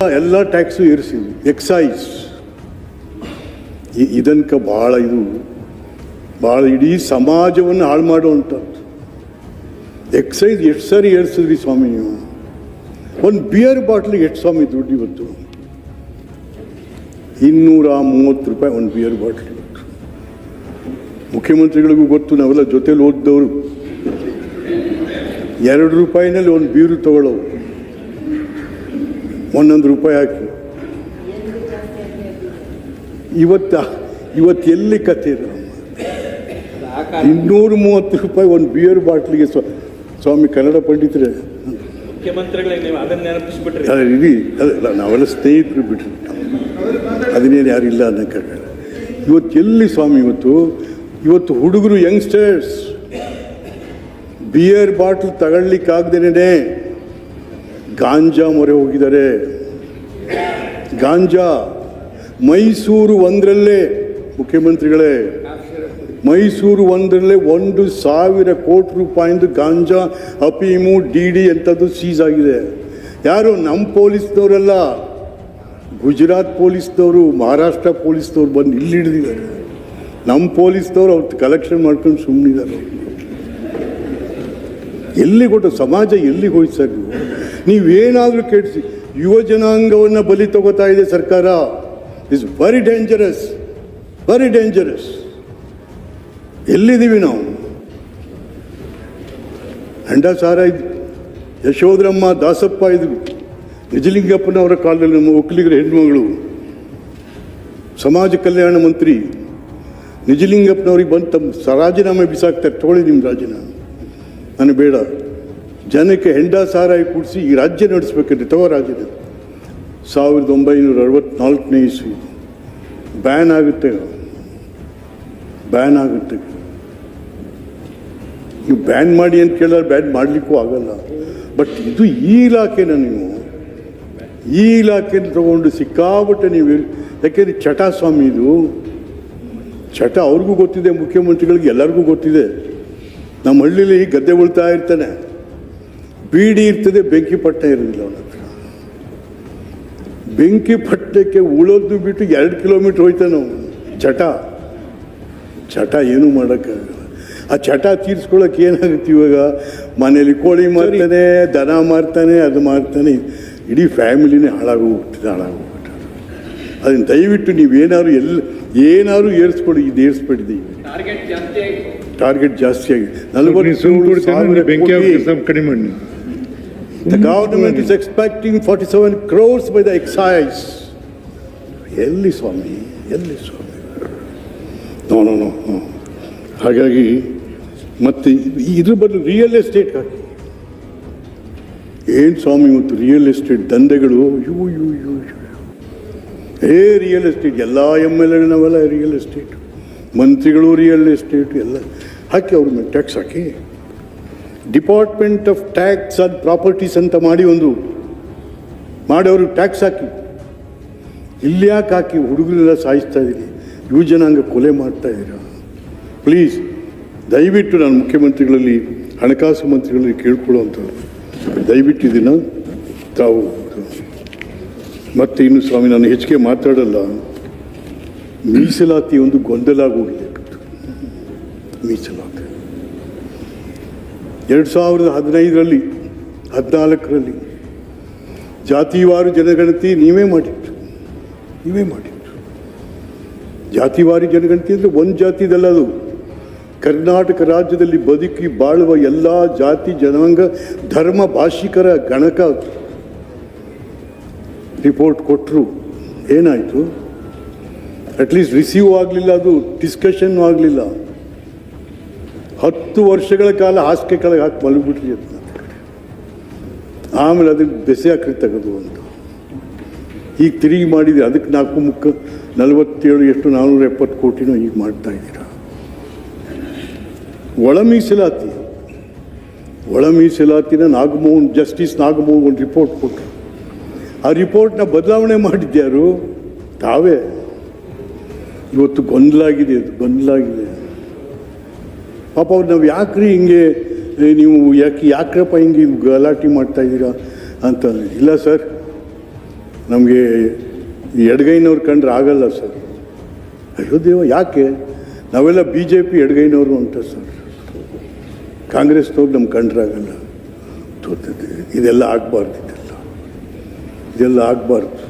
ಎಲ್ಲ tax ಏರಿಸಿದ್ವಿ. Exercise ಇದನ್ಕ ಭಾಳ ಇಡೀ ಸಮಾಜವನ್ನು ಹಾಳು ಮಾಡುವಂಥದ್ದು. ಎಕ್ಸೈಸ್ ಎಷ್ಟು ಸಾರಿ ಏರಿಸಿದ್ರಿ ಸ್ವಾಮಿ ನೀವು? ಒಂದು ಬಿಯರ್ ಬಾಟ್ಲಿಗೆ ಎಷ್ಟು ಸ್ವಾಮಿ ದುಡ್ಡು ಇವತ್ತು? 230 ರೂಪಾಯಿ ಒಂದು ಬಿಯರ್ ಬಾಟ್ಲಿ. ಮುಖ್ಯಮಂತ್ರಿಗಳಿಗೂ ಗೊತ್ತು, ನಾವೆಲ್ಲ ಜೊತೆಲಿ ಓದಿದವರು. 2 ರೂಪಾಯಿನಲ್ಲಿ ಒಂದು ಬೀರು ತಗೊಳ್ಳೋವು, 1 ರೂಪಾಯಿ ಹಾಕಿ. ಇವತ್ತು ಎಲ್ಲಿ ಕಥೆ? 230 ರೂಪಾಯಿ ಒಂದು ಬಿಯರ್ ಬಾಟ್ಲಿಗೆ. ಸ್ವಾಮಿ ಕನ್ನಡ ಪಂಡಿತರೆ, ಇಡೀ ನಾವೆಲ್ಲ ಸ್ನೇಹಿತರು ಬಿಟ್ರಿ, ಅದನ್ನೇನು ಯಾರಿಲ್ಲ ಅನ್ನೋಕ್ಕಾಗಲ್ಲ. ಇವತ್ತು ಎಲ್ಲಿ ಸ್ವಾಮಿ? ಇವತ್ತು ಹುಡುಗರು, ಯಂಗ್ಸ್ಟರ್ಸ್ ಬಿಯರ್ ಬಾಟ್ಲ್ ತಗೊಳ್ಲಿಕ್ಕಾಗ್ದೇನೆ ಗಾಂಜಾ ಮೊರೆ ಹೋಗಿದ್ದಾರೆ. ಗಾಂಜಾ ಮೈಸೂರು ಒಂದರಲ್ಲೇ, ಮುಖ್ಯಮಂತ್ರಿಗಳೇ, ಮೈಸೂರು ಒಂದರಲ್ಲೇ 1,000 ಕೋಟಿ ರೂಪಾಯಿಂದು ಗಾಂಜಾ, ಅಫೀಮು, ಡಿ ಅಂಥದ್ದು ಸೀಸ್ ಆಗಿದೆ. ಯಾರು? ನಮ್ಮ ಪೊಲೀಸ್ನವರೆಲ್ಲ, ಗುಜರಾತ್ ಪೊಲೀಸ್ನವರು, ಮಹಾರಾಷ್ಟ್ರ ಪೊಲೀಸ್ನವ್ರು ಬಂದು ಇಲ್ಲಿ ಹಿಡಿದಿದ್ದಾರೆ. ನಮ್ಮ ಪೊಲೀಸ್ನವ್ರು ಅವ್ರು ಕಲೆಕ್ಷನ್ ಮಾಡ್ಕೊಂಡು ಸುಮ್ಮನಿದ್ದಾರೆ. ಎಲ್ಲಿ ಕೊಟ್ಟು ಸಮಾಜ ಎಲ್ಲಿಗೆ ಹೋಯ್ತು ಸರ್? ನೀವೇನಾದರೂ ಕೆಡಿಸಿ ಯುವ ಜನಾಂಗವನ್ನು ಬಲಿ ತಗೋತಾ ಇದೆ ಸರ್ಕಾರ. Is very dangerous, very dangerous. ಎಲ್ಲಿದ್ದೀವಿ ನಾವು? ಹೆಂಡ ಸಾರ ಇದ್ದು, ಯಶೋಧರಮ್ಮ, ದಾಸಪ್ಪ ಇದ್ರು, ನಿಜಲಿಂಗಪ್ಪನವರ ಕಾಲದಲ್ಲಿ ನಮ್ಮ ಒಕ್ಕಲಿಗರ ಹೆಣ್ಮಗಳು, ಸಮಾಜ ಕಲ್ಯಾಣ ಮಂತ್ರಿ ನಿಜಲಿಂಗಪ್ಪನವ್ರಿಗೆ ಬಂದು ತಮ್ಮ ರಾಜೀನಾಮೆ ಬಿಸಾಕ್ತಾರೆ. ತಗೊಳ್ಳಿ ನಿಮ್ಮ ರಾಜೀನಾಮೆ, ನನಗೆ ಬೇಡ. ಜನಕ್ಕೆ ಹೆಂಡ ಸಾರಾಯಿ ಕುಡಿಸಿ ಈ ರಾಜ್ಯ ನಡೆಸ್ಬೇಕಂದ್ರೆ ತಗೋ ರಾಜೀನಾಮೆ. 1964ನೇ ಇಸ್ವಿ ಬ್ಯಾನ್ ಆಗುತ್ತೆ. ನೀವು ಬ್ಯಾನ್ ಮಾಡಿ ಅಂತ ಕೇಳಿದ್ರೆ ಬ್ಯಾನ್ ಮಾಡಲಿಕ್ಕೂ ಆಗಲ್ಲ. ಬಟ್ ಇದು ಈ ಇಲಾಖೆನ ನೀವು ಈ ಇಲಾಖೆನ ತಗೊಂಡು ಸಿಕ್ಕಾಬಿಟ್ಟೆ ನೀವು. ಯಾಕೆಂದರೆ ಚಟ ಸ್ವಾಮಿ, ಇದು ಚಟ. ಅವ್ರಿಗೂ ಗೊತ್ತಿದೆ, ಮುಖ್ಯಮಂತ್ರಿಗಳಿಗೆ ಎಲ್ಲರಿಗೂ ಗೊತ್ತಿದೆ. ನಮ್ಮ ಹಳ್ಳಿಲಿ ಗದ್ದೆ ಉಳ್ತಾ ಇರ್ತಾನೆ, ಬೀಡಿ ಇರ್ತದೆ, ಬೆಂಕಿ ಪಟ್ಟಣ ಇರೋದಿಲ್ಲ ಅವನ ಹತ್ರ. ಬೆಂಕಿ ಪಟ್ಟಣಕ್ಕೆ ಉಳೋದು ಬಿಟ್ಟು 2 ಕಿಲೋಮೀಟ್ರ್ ಹೋಯ್ತಾನೆ ಅವನು. ಚಟ ಏನೂ ಮಾಡೋಕ್ಕಾಗಲ್ಲ. ಆ ಚಟ ತೀರಿಸ್ಕೊಳ್ಳೋಕೆ ಏನಾಗುತ್ತೆ ಇವಾಗ? ಮನೇಲಿ ಕೋಳಿ ಮಾರ್ತಾನೆ, ದನ ಮಾರ್ತಾನೆ, ಅದು ಮಾರ್ತಾನೆ, ಇಡೀ ಫ್ಯಾಮಿಲಿನೇ ಹಾಳಾಗೋಗ್ಬಿಟ್ಟಿದೆ. ಅದನ್ನು ದಯವಿಟ್ಟು ನೀವೇನಾದ್ರು ಏನಾದ್ರು ಏರಿಸ್ಕೊಡಿ. ಇದು ಏರಿಸ್ಬಿಟ್ಟಿದ್ದೀವಿ, ಟಾರ್ಗೆಟ್ ಜಾಸ್ತಿ ಆಗಿದೆ. 47 ಕಡಿಮೆ ಮಾಡಿ. The government is expecting 47 crores by the excise. ಎಲ್ಲಿ ಸ್ವಾಮಿ? ನೋ. ಹಾಗಾಗಿ ಮತ್ತೆ ಇದ್ರ ಬದಲು ರಿಯಲ್ ಎಸ್ಟೇಟ್ ಹಾಕಿ. ಏನು ಸ್ವಾಮಿ ಇವತ್ತು ರಿಯಲ್ ಎಸ್ಟೇಟ್ ದಂಧೆಗಳು? ರಿಯಲ್ ಎಸ್ಟೇಟ್ ಎಲ್ಲ MLA ರಿಯಲ್ ಎಸ್ಟೇಟ್, ಮಂತ್ರಿಗಳು ರಿಯಲ್ ಎಸ್ಟೇಟ್ ಎಲ್ಲ ಹಾಕಿ ಅವ್ರ ಮೇಲೆ tax hockey. Department of tax and properties ಅಂತ ಮಾಡಿ ಅವ್ರಿಗೆ ಟ್ಯಾಕ್ಸ್ ಹಾಕಿ. ಇಲ್ಲಿ ಯಾಕೆ ಹಾಕಿ? ಹುಡುಗರೆಲ್ಲ ಸಾಯಿಸ್ತಾ ಇದ್ದೀರಿ, ಯುವ ಜನಾಂಗ ಕೊಲೆ ಮಾಡ್ತಾ ಇದ್ದೀರಾ. ಪ್ಲೀಸ್ ದಯವಿಟ್ಟು ನಾನು ಮುಖ್ಯಮಂತ್ರಿಗಳಲ್ಲಿ, ಹಣಕಾಸು ಮಂತ್ರಿಗಳಲ್ಲಿ ಕೇಳ್ಕೊಳ್ಳುವಂಥದ್ದು, ದಯವಿಟ್ಟು ಇದನ್ನು ತಾವು. ಮತ್ತು ಇನ್ನು ಸ್ವಾಮಿ, ನಾನು ಹೆಚ್ಚಿಗೆ ಮಾತಾಡಲ್ಲ. ಮೀಸಲಾತಿ ಒಂದು ಗೊಂದಲ ಆಗೋಗಿದೆ. ಮೀಸಲಾತಿ 2015ರಲ್ಲಿ 14ರಲ್ಲಿ ಜಾತಿವಾರು ಜನಗಣತಿ ನೀವೇ ಮಾಡಿತ್ತು. ಜಾತಿವಾರಿ ಜನಗಣತಿ ಅಂದರೆ ಒಂದು ಜಾತಿದಲ್ಲ, ಅದು ಕರ್ನಾಟಕ ರಾಜ್ಯದಲ್ಲಿ ಬದುಕಿ ಬಾಳುವ ಎಲ್ಲ ಜಾತಿ ಜನಾಂಗ ಧರ್ಮ ಭಾಷಿಕರ ಗಣಕ ರಿಪೋರ್ಟ್ ಕೊಟ್ಟರು. ಏನಾಯಿತು? ಅಟ್ಲೀಸ್ಟ್ ರಿಸೀವ್ ಆಗಲಿಲ್ಲ, ಅದು ಡಿಸ್ಕಷನ್ ಆಗಲಿಲ್ಲ. 10 ವರ್ಷಗಳ ಕಾಲ ಹಾಸಿಗೆ ಕೆಳಗೆ ಹಾಕಿ ಮಲಗಿಬಿಟ್ರಿ ಅದನ್ನ. ಆಮೇಲೆ ಅದಕ್ಕೆ ಬೆಸೆ ಹಾಕಿ ತೆಗೆದು ಅಂತ ಈಗ ತಿರುಗಿ ಮಾಡಿದ್ದೀರಿ. ಅದಕ್ಕೆ 47 ಎಷ್ಟು 470 ಕೋಟಿನೋ ಈಗ ಮಾಡ್ತಾ ಇದ್ದೀರಾ. ಒಳ ಮೀಸಲಾತಿನ ಜಸ್ಟಿಸ್ ನಾಗಮೋಹನ್ ಒಂದು ರಿಪೋರ್ಟ್ ಕೊಟ್ಟರು. ಆ ರಿಪೋರ್ಟ್ನ ಬದಲಾವಣೆ ಮಾಡಿದ್ಯಾರು? ತಾವೇ. ಇವತ್ತು ಗೊಂದಲಾಗಿದೆ. ಪಾಪ ಅವ್ರು ನಾವು ಯಾಕ್ರಿ ಹಿಂಗೆ ನೀವು ಯಾಕ್ರಪ್ಪ ಹಿಂಗೆ ಗಲಾಟೆ ಮಾಡ್ತಾ ಇದ್ದೀರಾ ಅಂತ. ಇಲ್ಲ ಸರ್, ನಮಗೆ ಈ ಎಡಗೈನವ್ರು ಕಂಡ್ರೆ ಆಗಲ್ಲ ಸರ್. ಅಯ್ಯೋ ದೇವ, ಯಾಕೆ ನಾವೆಲ್ಲ ಬಿ ಜೆ ಪಿ ಎಡಗೈನವರು ಅಂತ ಸರ್, ಕಾಂಗ್ರೆಸ್ನವ್ರು ನಮ್ಗೆ ಕಂಡ್ರಾಗಲ್ಲ. ಇದೆಲ್ಲ ಆಗಬಾರ್ದು, ಇದೆಲ್ಲ ಆಗಬಾರ್ದು.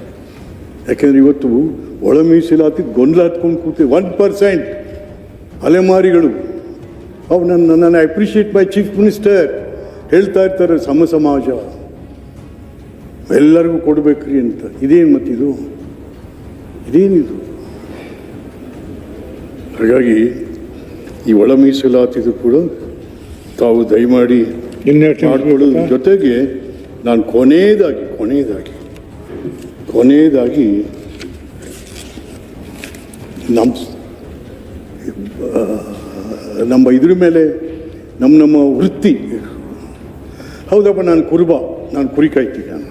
ಯಾಕೆಂದರೆ ಇವತ್ತು ಒಳ ಮೀಸಲಾತಿ ಗೊಂದಲ ಹತ್ಕೊಂಡು ಕೂತಿ 1% ಅಲೆಮಾರಿಗಳು. ಅವು ನನ್ನ ಅಪ್ರಿಷಿಯೇಟ್ ಮೈ ಚೀಫ್ ಮಿನಿಸ್ಟರ್ ಹೇಳ್ತಾ ಇರ್ತಾರೆ, ಸಮಾಜ ಎಲ್ಲರಿಗೂ ಕೊಡಬೇಕ್ರಿ ಅಂತ. ಇದೇನು ಮತ್ತಿದು, ಇದೇನಿದು? ಹಾಗಾಗಿ ಈ ಒಳ ಮೀಸಲಾತಿದು ಕೂಡ ತಾವು ದಯಮಾಡಿ ಮಾಡಿಕೊಳ್ಳೋದ್ರ ಜೊತೆಗೆ ನಾನು ಕೊನೆಯದಾಗಿ ನಮ್ಮ ಇದ್ರ ಮೇಲೆ ನಮ್ಮ ವೃತ್ತಿ. ಹೌದಪ್ಪ, ನಾನು ಕುರಿ ಕಾಯ್ತೀನಿ. ನಾನು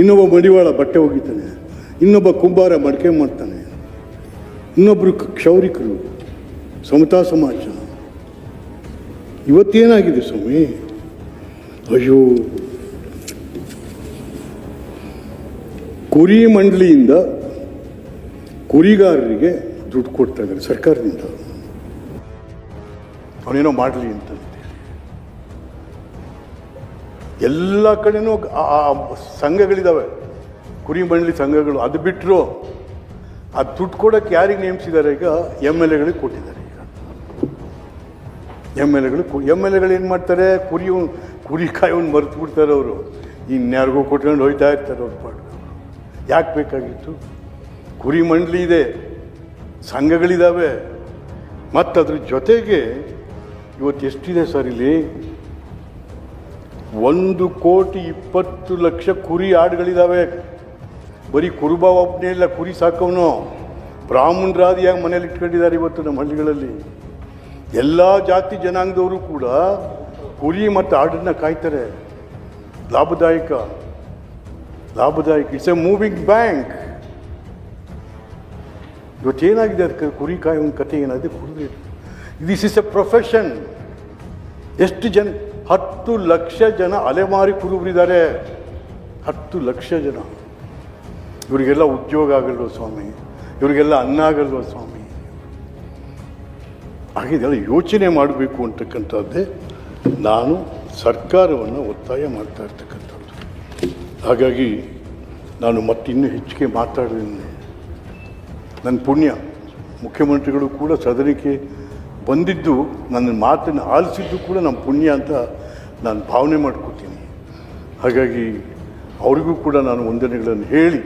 ಇನ್ನೊಬ್ಬ ಮಡಿವಾಳ ಬಟ್ಟೆ ಒಗಿತಾನೆ, ಇನ್ನೊಬ್ಬ ಕುಂಬಾರ ಮಡಿಕೆ ಮಾಡ್ತಾನೆ, ಇನ್ನೊಬ್ಬರು ಕ್ಷೌರಿಕರು, ಸಮತಾ ಸಮಾಜ. ಇವತ್ತೇನಾಗಿದೆ ಸ್ವಾಮಿ? ಅಯ್ಯೋ, ಕುರಿ ಮಂಡಳಿಯಿಂದ ಕುರಿಗಾರರಿಗೆ ದುಡ್ಡು ಕೊಡ್ತಾ ಇದ್ದಾರೆ ಸರ್ಕಾರದಿಂದ, ಅವನೇನೋ ಮಾಡಲಿ ಅಂತ. ಎಲ್ಲ ಕಡೆನೂ ಸಂಘಗಳಿದ್ದಾವೆ, ಕುರಿ ಮಂಡಳಿ ಸಂಘಗಳು. ಅದು ಬಿಟ್ಟರು ಆ ದುಡ್ಡು ಕೊಡೋಕ್ಕೆ ಯಾರಿಗೆ ನೇಮಿಸಿದ್ದಾರೆ? ಈಗ MLAಗಳಿಗೆ ಕೊಟ್ಟಿದ್ದಾರೆ. ಈಗ MLAಗಳು ಏನು ಮಾಡ್ತಾರೆ? ಕುರಿ ಕಾಯೋನು ಮರೆತು ಬಿಡ್ತಾರೆ ಅವರು. ಇನ್ಯಾರಿಗೂ ಕೊಟ್ಕೊಂಡು ಹೋಯ್ತಾ ಇರ್ತಾರೆ ಅವ್ರ ಪಾಡು. ಯಾಕೆ ಬೇಕಾಗಿತ್ತು? ಕುರಿ ಮಂಡಳಿ ಇದೆ, ಸಂಘಗಳಿದ್ದಾವೆ, ಮತ್ತು ಅದ್ರ ಜೊತೆಗೆ ಇವತ್ತು ಎಷ್ಟಿದೆ ಸರ್ ಇಲ್ಲಿ? 1,20,00,000 ಕುರಿ ಆಡುಗಳಿದ್ದಾವೆ. ಬರೀ ಕುರುಬ ಒಬ್ಬನೇ ಇಲ್ಲ, ಕುರಿ ಸಾಕವನು ಬ್ರಾಹ್ಮಣರಾದಿಯಾಗಿ ಮನೇಲಿ ಇಟ್ಕೊಂಡಿದ್ದಾರೆ ಇವತ್ತು ನಮ್ಮ ಹಳ್ಳಿಗಳಲ್ಲಿ. ಎಲ್ಲ ಜಾತಿ ಜನಾಂಗದವರು ಕೂಡ ಕುರಿ ಮತ್ತು ಆಡನ್ನು ಕಾಯ್ತಾರೆ. ಲಾಭದಾಯಕ. It's a moving bank. ಇವತ್ತೇನಾಗಿದೆ ಅದಕ್ಕೆ? ಕುರಿ ಕಾಯೋನ ಕಥೆ ಏನಾಗಿದೆ? ಕುರಿ ದಿಸ್ ಇಸ್ ಎ ಪ್ರೊಫೆಷನ್. ಎಷ್ಟು ಜನ? 10 ಲಕ್ಷ ಜನ ಅಲೆಮಾರಿ ಕುರುಬರಿದ್ದಾರೆ. 10 ಲಕ್ಷ ಜನ. ಇವರಿಗೆಲ್ಲ ಉದ್ಯೋಗ ಆಗಲ್ವ ಸ್ವಾಮಿ? ಇವರಿಗೆಲ್ಲ ಅನ್ನ ಆಗಲ್ವ ಸ್ವಾಮಿ? ಹಾಗೆ ಇದೆಲ್ಲ ಯೋಚನೆ ಮಾಡಬೇಕು ಅಂತಕ್ಕಂಥದ್ದೇ ನಾನು ಸರ್ಕಾರವನ್ನು ಒತ್ತಾಯ ಮಾಡ್ತಾ ಇರ್ತಕ್ಕಂಥದ್ದು. ಹಾಗಾಗಿ ನಾನು ಮತ್ತಿನ್ನೂ ಹೆಚ್ಚಿಗೆ ಮಾತಾಡಿದ್ದೀನಿ. ನನ್ನ ಪುಣ್ಯ, ಮುಖ್ಯಮಂತ್ರಿಗಳು ಕೂಡ ಸದನಕ್ಕೆ ಬಂದಿದ್ದು, ನನ್ನ ಮಾತನ್ನು ಆಲಿಸಿದ್ದು ಕೂಡ ನಮ್ಮ ಪುಣ್ಯ ಅಂತ ನಾನು ಭಾವನೆ ಮಾಡ್ಕೋತೀನಿ. ಹಾಗಾಗಿ ಅವರಿಗೂ ಕೂಡ ನಾನು ವಂದನೆಗಳನ್ನು ಹೇಳಿ